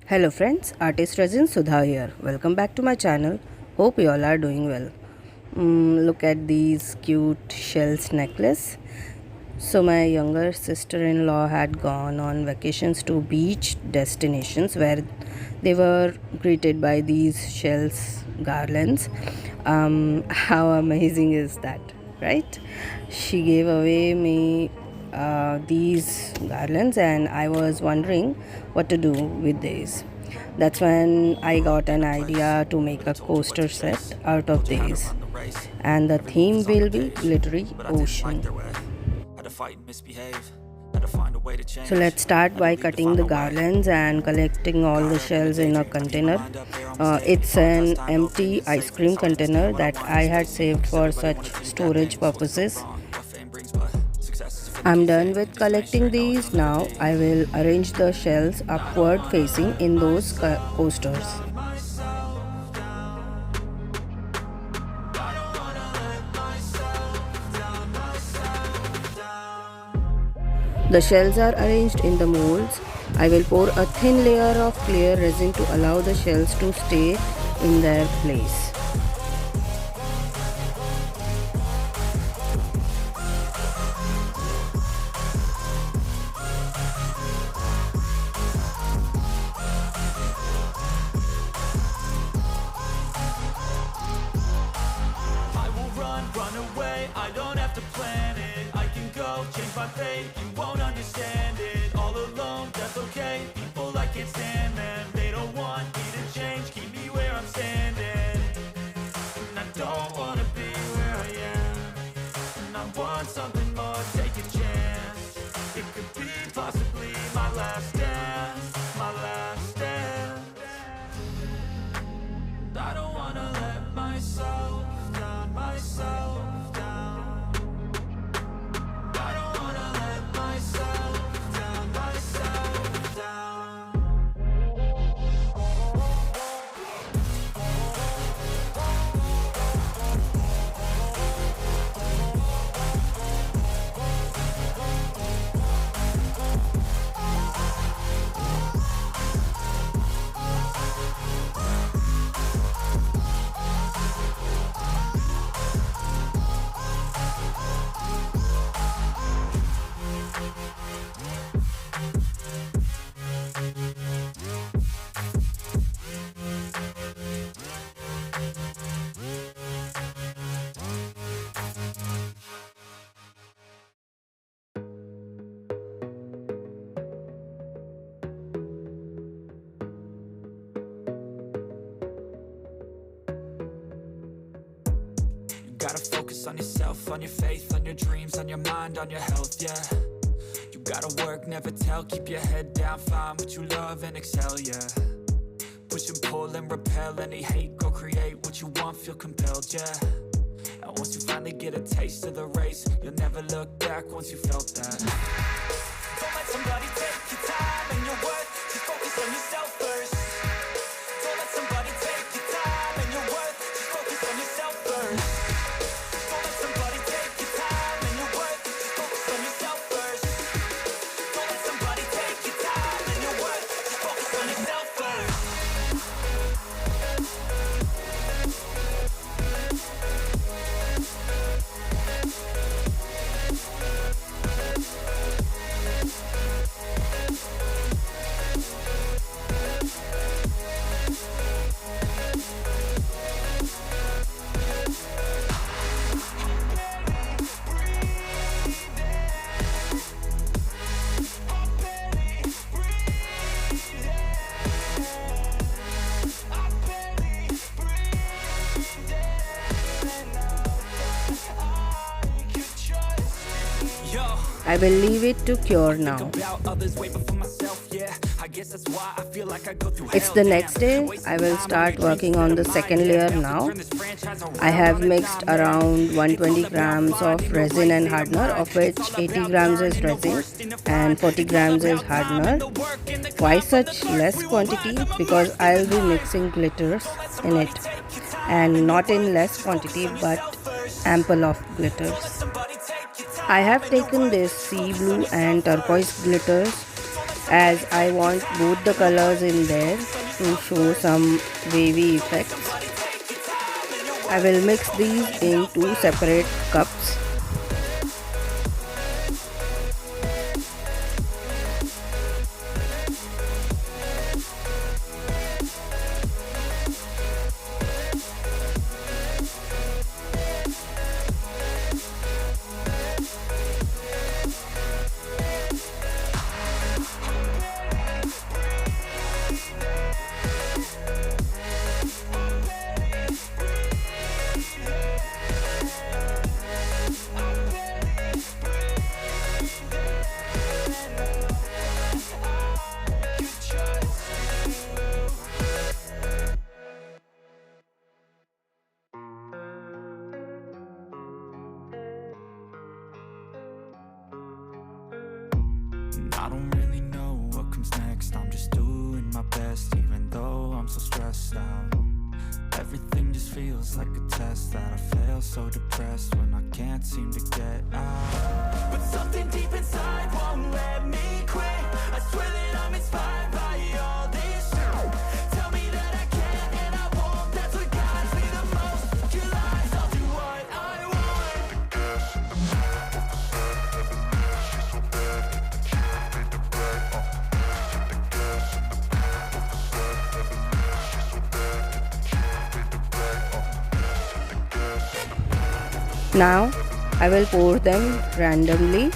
Hello friends, artist Resin Sudha here. Welcome back to my channel. Hope you all are doing well. Look at these cute shells necklace. So my younger sister-in-law had gone on vacations to beach destinations where they were greeted by these shells garlands. How amazing is that, right? She gave away me these garlands and I was wondering what to do with these. That's when I got an idea to make a coaster set out of these, and the theme will be glittery ocean. So let's start by cutting the garlands and collecting all the shells in a container. It's an empty ice cream container that I had saved for such storage purposes. I'm done with collecting these. Now I will arrange the shells upward facing in those coasters. The shells are arranged in the molds. I will pour a thin layer of clear resin to allow the shells to stay in their place. Run away, I don't have to plan it. I can go, change my fate, you won't understand it. All alone, that's okay, people I can't stand them. They don't want me to change, keep me where I'm standing. And I don't wanna be where I am. And I want something more, take a chance. It could be possibly my last dance, my last dance. I don't wanna let myself down, myself down. I don't wanna let myself down, myself down. Gotta focus on yourself, on your faith, on your dreams, on your mind, on your health, yeah. You gotta work, never tell, keep your head down, find what you love and excel, yeah. Push and pull and repel any hate, go create what you want, feel compelled, yeah. And once you finally get a taste of the race, you'll never look back once you felt that. Don't let somebody take your time and your worth, just focus on yourself first. Don't let somebody take your time and your worth, just focus on yourself first. Don't let somebody take your time and your worth, just focus on yourself first. Don't let somebody take your time and your worth, just focus on yourself first. I will leave it to cure now. It's the next day. I will start working on the second layer now. I have mixed around 120 grams of resin and hardener, of which 80 grams is resin and 40 grams is hardener. Why such less quantity? Because I'll be mixing glitters in it, and not in less quantity but ample of glitters. I have taken this sea blue and turquoise glitters as I want both the colors in there to show some wavy effects. I will mix these in two separate cups. I don't really know what comes next. I'm just doing my best, even though I'm so stressed out. Everything just feels like a test that I fail, so depressed when I can't seem to get out. But something deep inside won't let me quit. I swear that I'm inspired by all this shit. Tell me that I can and I won't. That's what guides me the most. Your lies, I'll do what I want. Now I will pour them randomly.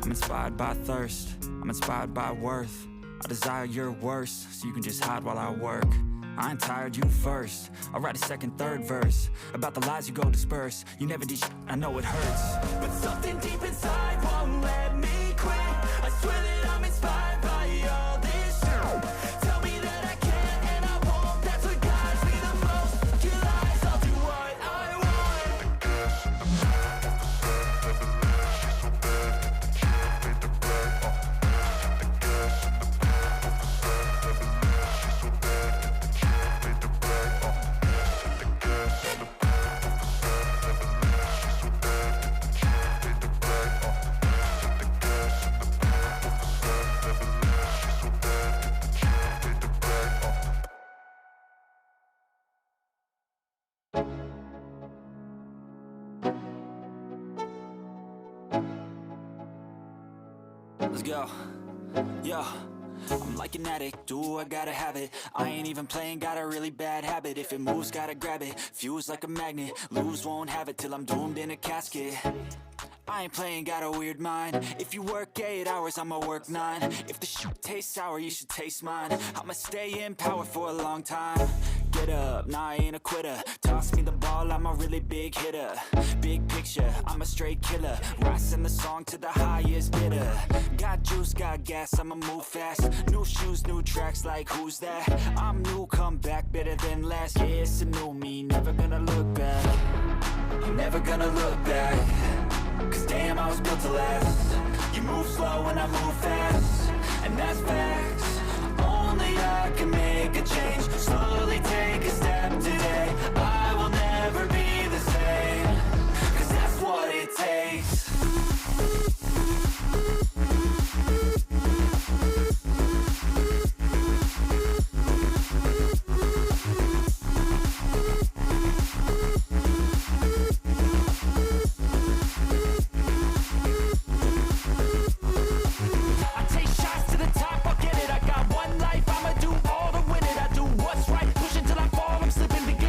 I'm inspired by thirst, I'm inspired by worth. I desire your worst, so you can just hide while I work. I ain't tired, you first. I'll write a second, third verse about the lies you go disperse. You never did I know it hurts. But something deep inside won't let me quit. I swear that I'm inspired by all this shit. Tell me that I can and I won't. That's what guides me the most. Your lies, I'll do what I want. Let's go. Yo, I'm like an addict, do I gotta have it. I ain't even playing, got a really bad habit. If it moves, gotta grab it. Fuse like a magnet, lose, won't have it till I'm doomed in a casket. I ain't playing, got a weird mind. If you work 8 hours, I'ma work 9. If the shoot tastes sour, you should taste mine. I'ma stay in power for a long time. Get up, nah, I ain't a quitter. Toss me the ball, I'm a really big hitter. Big picture, I'm a straight killer. Rising the song to the highest bidder. Got juice, got gas, I'ma move fast. New shoes, new tracks, like who's that? I'm new, come back, better than last. Yeah, it's a new me, never gonna look back. You're never gonna look back. Cause damn, I was built to last. You move slow and I move fast, and that's facts. Only I can make a change. Slowly take a step today. I will never be the same. Cause that's what it takes. Push until I fall, I'm slipping together.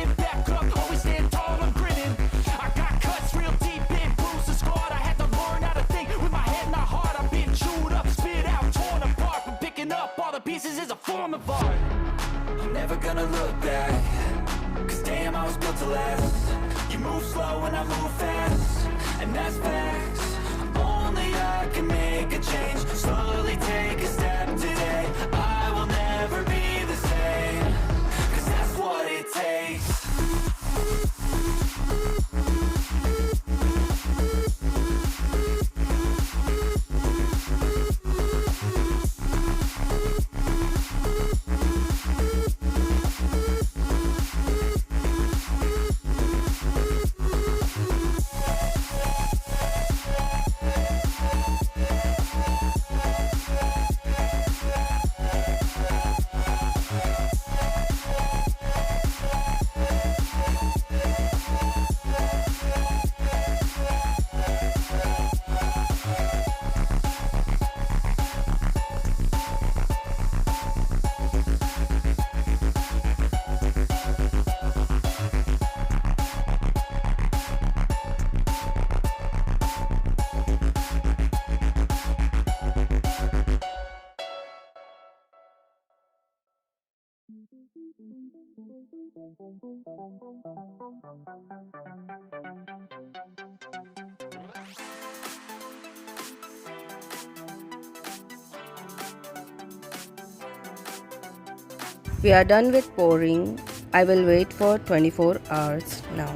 We are done with pouring. I will wait for 24 hours now.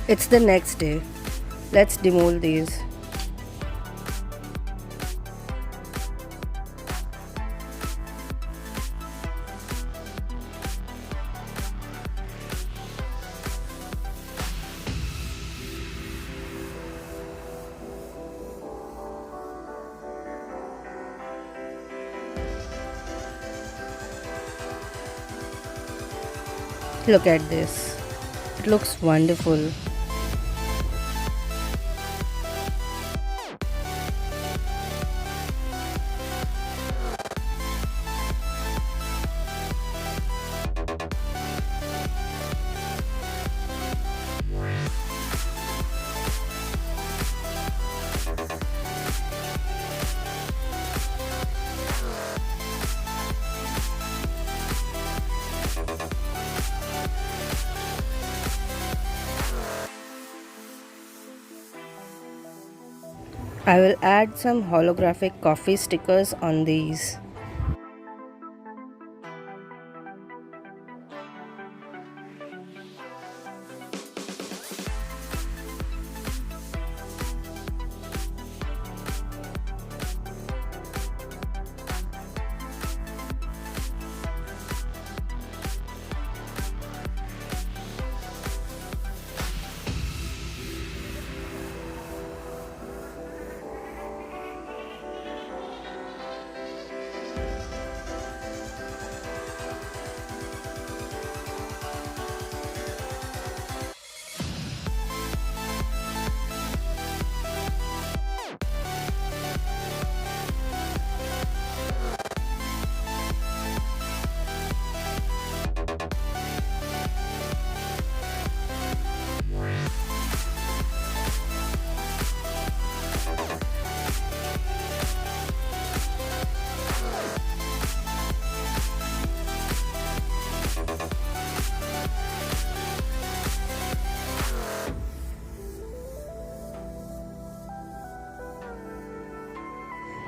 It's the next day. Let's demold these. Look at this. It looks wonderful. I will add some holographic coffee stickers on these.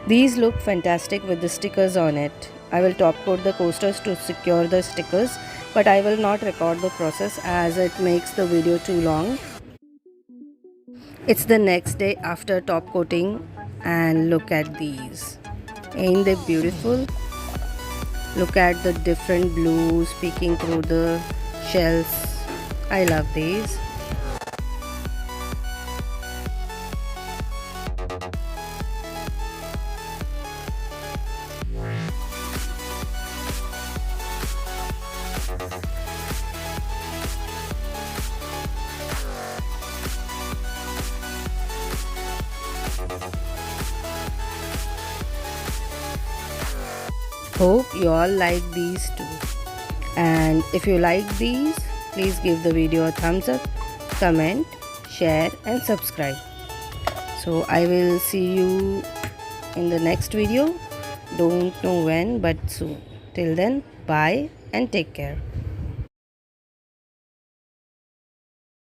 These look fantastic with the stickers on it. I will top coat the coasters to secure the stickers, but I will not record the process as it makes the video too long. It's the next day after top coating and look at these. Ain't they beautiful? Look at the different blues peeking through the shells. I love these. Hope you all like these too. And if you like these, please give the video a thumbs up, comment, share and subscribe. So I will see you in the next video. Don't know when, but soon. Till then, bye and take care.